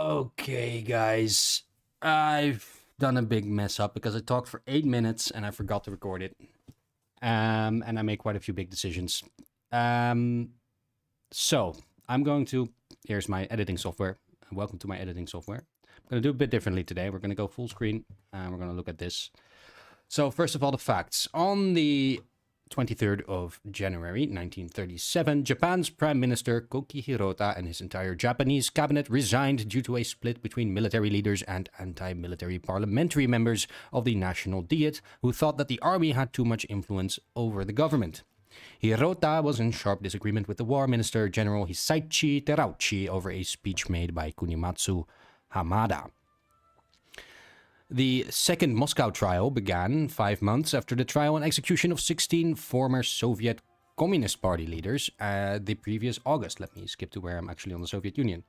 Okay, guys. I've done a big mess up because I talked for 8 minutes and I forgot to record it. And I made quite a few big decisions. So I'm going to. Here's my editing software. Welcome to my editing software. I'm going to do a bit differently today. We're going to go full screen and we're going to look at this. So, first of all, the facts. On the 23rd of January 1937, Japan's Prime Minister Koki Hirota and his entire Japanese cabinet resigned due to a split between military leaders and anti-military parliamentary members of the National Diet, who thought that the army had too much influence over the government. Hirota was in sharp disagreement with the War Minister General Hisaichi Terauchi over a speech made by Kunimatsu Hamada. The second Moscow trial began 5 months after the trial and execution of 16 former Soviet Communist Party leaders the previous August. Let me skip to where I'm actually on the Soviet Union.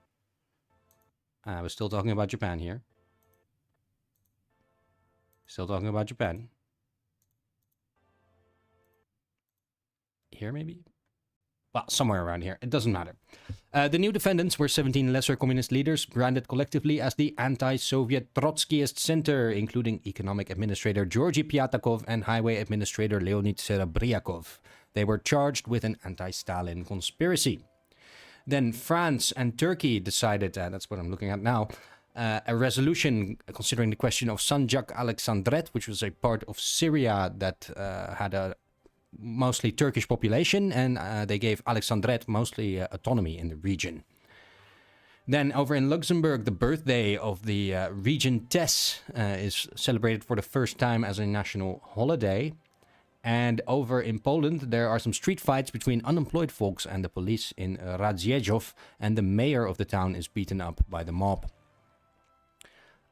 I was still talking about Japan here. Still talking about Japan. Here, maybe? Well, somewhere around here. It doesn't matter. The new defendants were 17 lesser communist leaders branded collectively as the anti-Soviet Trotskyist Center, including economic administrator Georgy Pyatakov and highway administrator Leonid Serebryakov. They were charged with an anti-Stalin conspiracy. Then France and Turkey decided, that's what I'm looking at now, a resolution considering the question of Sanjak Alexandret, which was a part of Syria that had a mostly Turkish population, and they gave Alexandret mostly autonomy in the region. Then over in Luxembourg, the birthday of the Regentess is celebrated for the first time as a national holiday. And over in Poland, there are some street fights between unemployed folks and the police in Radziejów, and the mayor of the town is beaten up by the mob.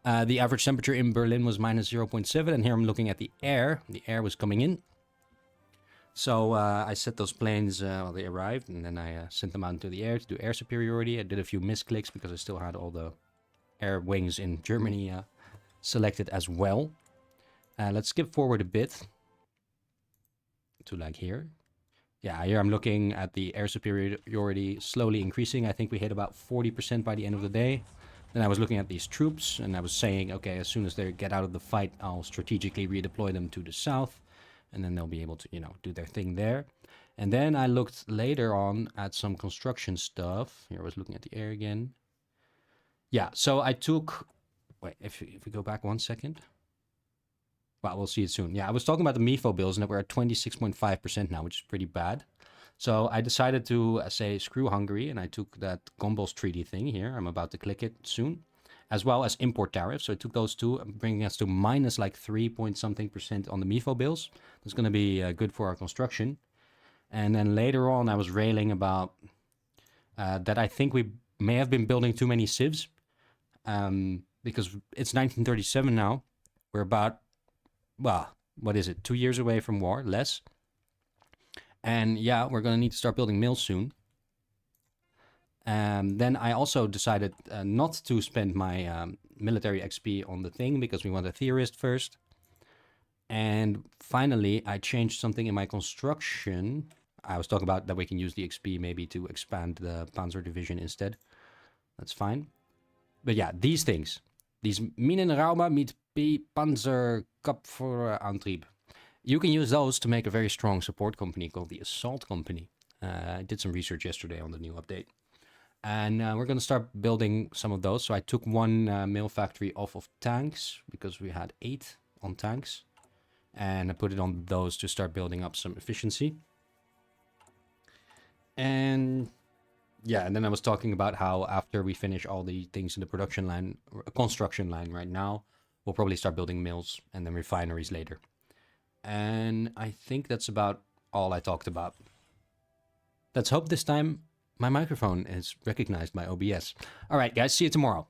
The average temperature in Berlin was minus 0.7, and here I'm looking at the air. The air was coming in. So I set those planes, they arrived, and then I sent them out into the air to do air superiority. I did a few misclicks because I still had all the air wings in Germany selected as well. Let's skip forward a bit to like here. Yeah, here I'm looking at the air superiority slowly increasing. I think we hit about 40% by the end of the day. Then I was looking at these troops, and I was saying, okay, as soon as they get out of the fight, I'll strategically redeploy them to the south. And then they'll be able to, do their thing there. And then I looked later on at some construction stuff. Here I was looking at the air again. Yeah, so I took... Wait, if we go back 1 second. Well, we'll see it soon. Yeah, I was talking about the MIFO bills, and that we're at 26.5% now, which is pretty bad. So I decided to say, screw Hungary, and I took that Gombos Treaty thing here. I'm about to click it soon. As well as import tariffs. So I took those two, bringing us to minus like 3-point-something% on the MIFO bills. That's going to be good for our construction. And then later on, I was railing about that I think we may have been building too many civs. Because it's 1937 now. We're about, well, what is it? 2 years away from war, less. And yeah, we're going to need to start building mills soon. Then I also decided not to spend my military XP on the thing because we want a theorist first. And finally, I changed something in my construction. I was talking about that we can use the XP maybe to expand the Panzer Division instead. That's fine. But yeah, these things. These Minenrauma mit P-Panzer Kapfuhrerantrieb. You can use those to make a very strong support company called the Assault Company. I did some research yesterday on the new update. And we're going to start building some of those. So I took one mill factory off of tanks because we had 8 on tanks. And I put it on those to start building up some efficiency. And yeah, and then I was talking about how after we finish all the things in the production line, construction line right now, we'll probably start building mills and then refineries later. And I think that's about all I talked about. Let's hope this time my microphone is recognized by OBS. All right, guys, see you tomorrow.